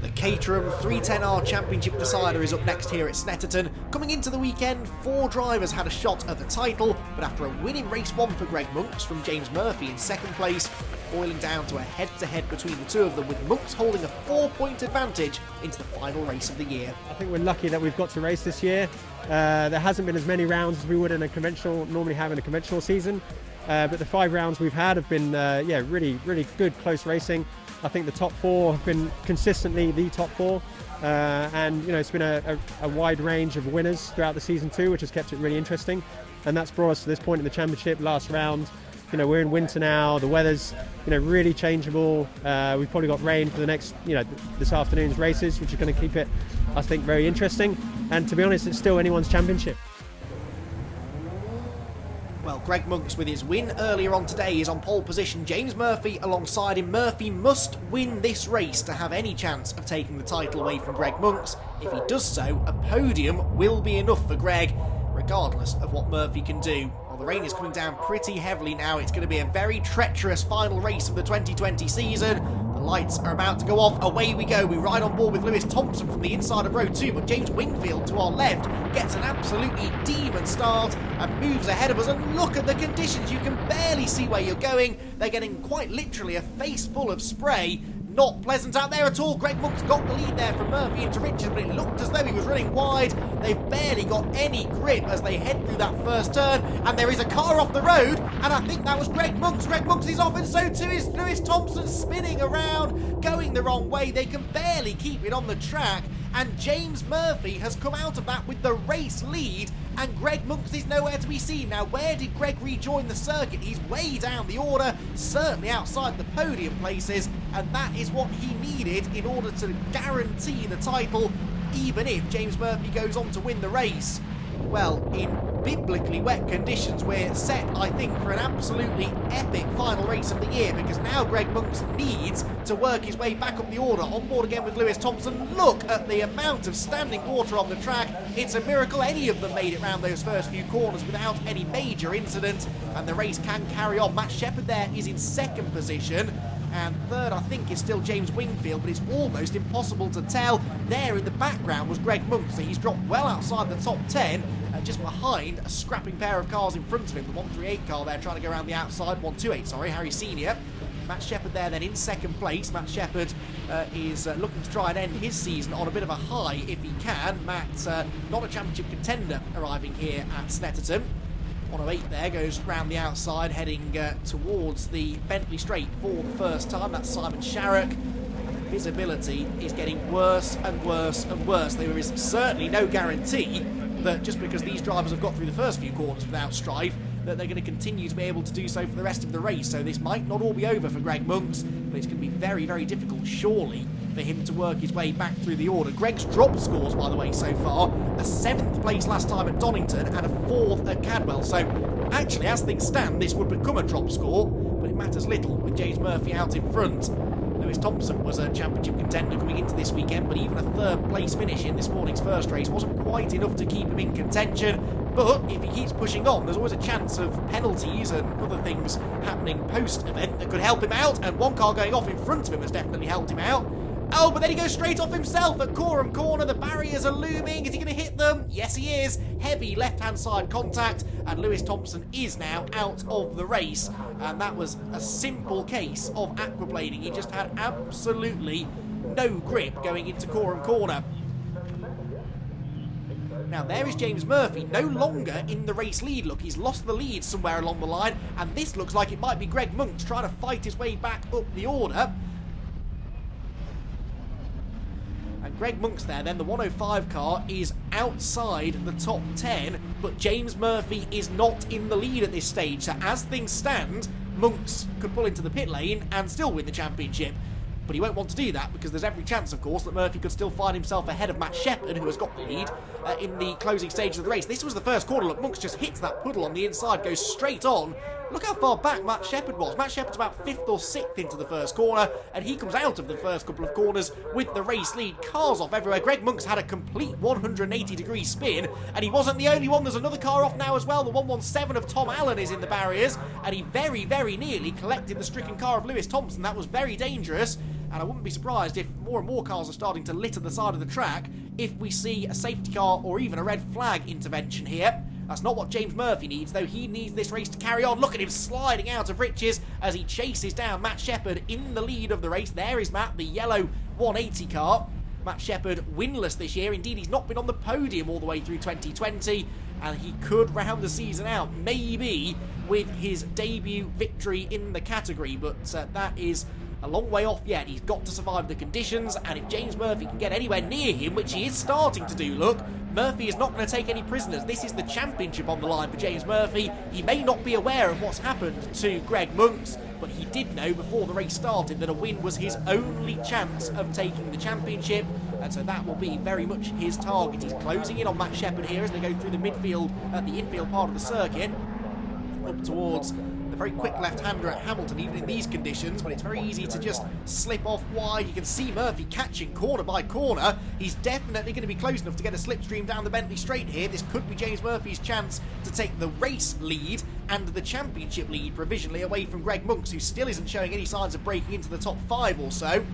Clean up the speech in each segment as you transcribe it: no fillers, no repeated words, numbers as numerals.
The Caterham 310R Championship decider is up next here at Snetterton. Coming into the weekend, 4 drivers had a shot at the title, but after a win in race 1 for Greg Monks from James Murphy in second place, boiling down to a head-to-head between the two of them, with Monks holding a 4-point advantage into the final race of the year. I think we're lucky that we've got to race this year. There hasn't been as many rounds as we would normally have in a conventional season, but the 5 rounds we've had have been really good close racing. I think the top 4 have been consistently the top 4, and it's been a wide range of winners throughout the season too, which has kept it really interesting, and that's brought us to this point in the championship. Last round, we're in winter now, the weather's really changeable. We've probably got rain for the next this afternoon's races, which is going to keep it, I think, very interesting, and to be honest, it's still anyone's championship. Well, Greg Monks, with his win earlier on today, is on pole position. James Murphy alongside him. Murphy must win this race to have any chance of taking the title away from Greg Monks. If he does so, a podium will be enough for Greg, regardless of what Murphy can do. Well, the rain is coming down pretty heavily now. It's going to be a very treacherous final race of the 2020 season. The lights are about to go off. Away we go. We ride on board with Lewis Thompson from the inside of row 2, but James Wingfield to our left gets an absolutely demon start and moves ahead of us. And look at the conditions. You can barely see where you're going. They're getting quite literally a face full of spray. Not pleasant out there at all. Greg Monks got the lead there from Murphy into Richards, but it looked as though he was running wide. They've barely got any grip as they head through that first turn, and there is a car off the road, and I think that was Greg Monks. Greg Monks is off, and so too is Lewis Thompson, spinning around, going the wrong way. They can barely keep it on the track, and James Murphy has come out of that with the race lead, and Greg Monks is nowhere to be seen. Now, where did Greg rejoin the circuit? He's way down the order, certainly outside the podium places, and that is what he needed in order to guarantee the title, even if James Murphy goes on to win the race. Well, in biblically wet conditions, we're set, I think, for an absolutely epic final race of the year, because now Greg Monks needs to work his way back up the order. On board again with Lewis Thompson. Look at the amount of standing water on the track. It's a miracle any of them made it round those first few corners without any major incident, and the race can carry on. Matt Shepherd there is in second position, and third, I think, is still James Wingfield, but it's almost impossible to tell. There in the background was Greg Monks, so he's dropped well outside the top 10, just behind a scrapping pair of cars in front of him. The 138 car there trying to go around the outside. 128, sorry, Harry Senior. Matt Shepherd there then in second place. Matt Shepherd is looking to try and end his season on a bit of a high if he can. Matt, not a championship contender, arriving here at Snetterton. 108 there goes round the outside, heading towards the Bentley Straight for the first time. That's Simon Sharrock. Visibility is getting worse and worse and worse. There is certainly no guarantee that just because these drivers have got through the first few corners without strife, that they're going to continue to be able to do so for the rest of the race. So this might not all be over for Greg Monks, but it's going to be very, very difficult, surely, for him to work his way back through the order. Greg's drop scores, by the way, so far: a 7th place last time at Donington and a 4th at Cadwell. So actually, as things stand, this would become a drop score, but it matters little with James Murphy out in front. Lewis Thompson was a championship contender coming into this weekend, but even a 3rd place finish in this morning's first race wasn't quite enough to keep him in contention. But if he keeps pushing on, there's always a chance of penalties and other things happening post-event that could help him out, and one car going off in front of him has definitely helped him out. Oh, but then he goes straight off himself at Coram Corner. The barriers are looming. Is he going to hit them? Yes, he is. Heavy left-hand side contact, and Lewis Thompson is now out of the race. And that was a simple case of aquaplaning. He just had absolutely no grip going into Coram Corner. Now there is James Murphy, no longer in the race lead. Look, he's lost the lead somewhere along the line, and this looks like it might be Greg Monks trying to fight his way back up the order. And Greg Monks there, then the 105 car is outside the top 10, but James Murphy is not in the lead at this stage. So as things stand, Monks could pull into the pit lane and still win the championship. But he won't want to do that, because there's every chance, of course, that Murphy could still find himself ahead of Matt Shepherd, who has got the lead in the closing stages of the race. This was the first corner. Look, Monks just hits that puddle on the inside, goes straight on. Look how far back Matt Shepherd was. Matt Shepherd's about 5th or 6th into the first corner, and he comes out of the first couple of corners with the race lead. Cars off everywhere. Greg Monks had a complete 180-degree spin, and he wasn't the only one. There's another car off now as well. The 117 of Tom Allen is in the barriers, and he very, very nearly collected the stricken car of Lewis Thompson. That was very dangerous. and I wouldn't be surprised if more and more cars are starting to litter the side of the track if we see a safety car or even a red flag intervention here. That's not what James Murphy needs, though. He needs this race to carry on. Look at him sliding out of riches as he chases down Matt Shepherd in the lead of the race. There is Matt, the yellow 180 car. Matt Shepherd winless this year. Indeed, he's not been on the podium all the way through 2020, and he could round the season out, maybe with his debut victory in the category, but that is a long way off yet. He's got to survive the conditions, and if James Murphy can get anywhere near him, which he is starting to do, look, Murphy is not going to take any prisoners. This is the championship on the line for James Murphy. He may not be aware of what's happened to Greg Monks, but he did know before the race started that a win was his only chance of taking the championship, and so that will be very much his target. He's closing in on Matt Shepherd here as they go through the midfield, the infield part of the circuit, up towards the very quick left-hander at Hamilton, even in these conditions, but it's very easy to just slip off wide. You can see Murphy catching corner by corner. He's definitely going to be close enough to get a slipstream down the Bentley Straight here. This could be James Murphy's chance to take the race lead and the championship lead provisionally away from Greg Monks, who still isn't showing any signs of breaking into the top 5 or so.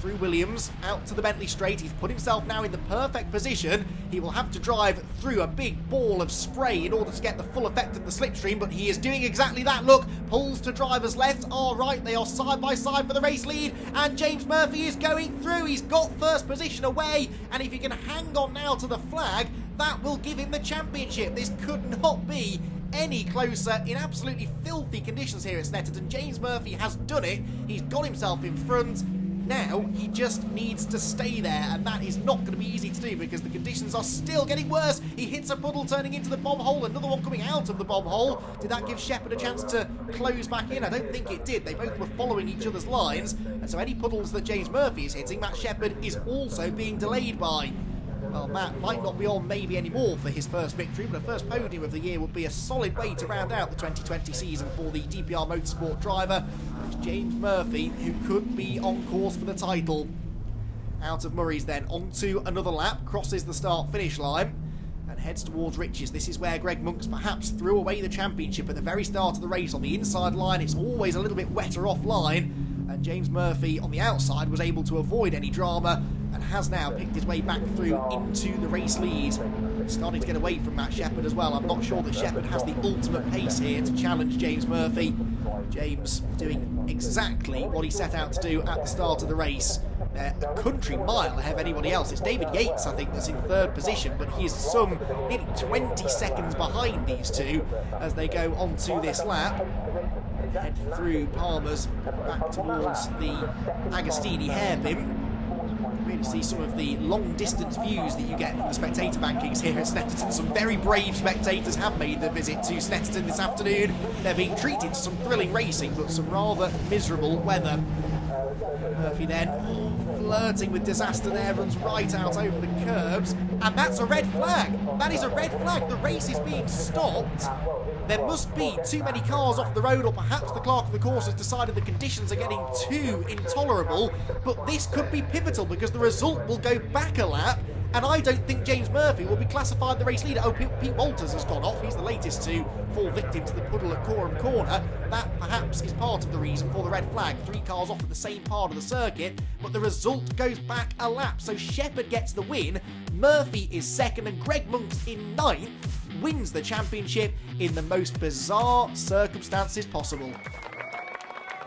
Through Williams, out to the Bentley Straight. He's put himself now in the perfect position. He will have to drive through a big ball of spray in order to get the full effect of the slipstream, but he is doing exactly that. Look, pulls to driver's left. All right, they are side by side for the race lead, and James Murphy is going through. He's got first position away, and if he can hang on now to the flag, that will give him the championship. This could not be any closer in absolutely filthy conditions here at Snetterton. James Murphy has done it. He's got himself in front. Now he just needs to stay there, and that is not going to be easy to do because the conditions are still getting worse. He hits a puddle turning into the bomb hole, another one coming out of the bomb hole. Did that give Shepherd a chance to close back in? I don't think it did. They both were following each other's lines, and so any puddles that James Murphy is hitting, Matt Shepherd is also being delayed by. Well, Matt might not be on maybe anymore for his first victory, but a first podium of the year would be a solid way to round out the 2020 season for the DPR Motorsport driver. It's James Murphy, who could be on course for the title. Out of Murray's then, onto another lap, crosses the start-finish line, and heads towards Riches. This is where Greg Monks perhaps threw away the championship at the very start of the race. On the inside line, it's always a little bit wetter offline, and James Murphy on the outside was able to avoid any drama and has now picked his way back through into the race lead. Starting to get away from Matt Shepherd as well. I'm not sure that Shepherd has the ultimate pace here to challenge James Murphy. James doing exactly what he set out to do at the start of the race. They're a country mile ahead of anybody else. It's David Yates, I think, that's in third position, but he is some nearly 20 seconds behind these two as they go onto this lap. Head through Palmer's back towards the Agostini hairpin. Really see some of the long distance views that you get from the spectator bankings here at Snetterton. Some very brave spectators have made the visit to Snetterton this afternoon. They're being treated to some thrilling racing, but some rather miserable weather. Murphy then flirting with disaster there, runs right out over the curbs, and that's a red flag. That is a red flag. The race is being stopped. There must be too many cars off the road, or perhaps the clerk of the course has decided the conditions are getting too intolerable, but this could be pivotal because the result will go back a lap, and I don't think James Murphy will be classified the race leader. Oh, Pete Walters has gone off. He's the latest to fall victim to the puddle at Corham Corner. That perhaps is part of the reason for the red flag. 3 cars off at the same part of the circuit, but the result goes back a lap. So Shepherd gets the win, Murphy is second, and Greg Monks in 9th wins the championship in the most bizarre circumstances possible.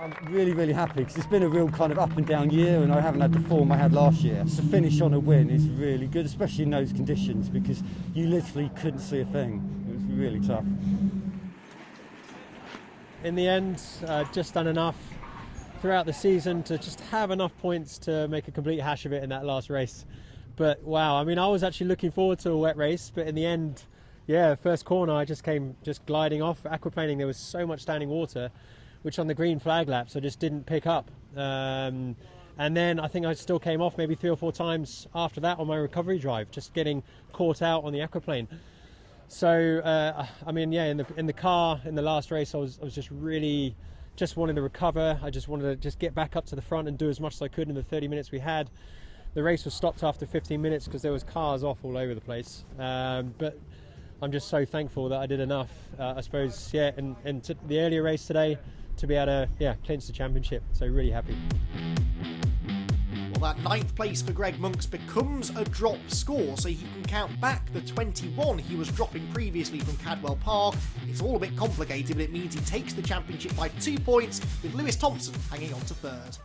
I'm really, really happy because it's been a real kind of up and down year and I haven't had the form I had last year. So to finish on a win is really good, especially in those conditions because you literally couldn't see a thing. It was really tough. In the end, just done enough throughout the season to just have enough points to make a complete hash of it in that last race. But wow, I mean, I was actually looking forward to a wet race, but in the end, yeah, first corner I just came gliding off. Aquaplaning, there was so much standing water, which on the green flag laps I just didn't pick up. And then I think I still came off maybe 3 or 4 times after that on my recovery drive, just getting caught out on the aquaplane. So I mean, yeah, in the car in the last race, I was just really just wanting to recover. I just wanted to just get back up to the front and do as much as I could in the 30 minutes we had. The race was stopped after 15 minutes because there was cars off all over the place. But I'm just so thankful that I did enough, I suppose, yeah, and the earlier race today to be able to, yeah, clinch the championship. So really happy. Well, that 9th place for Greg Monks becomes a drop score, so he can count back the 21 he was dropping previously from Cadwell Park. It's all a bit complicated, but it means he takes the championship by 2 points, with Lewis Thompson hanging on to 3rd.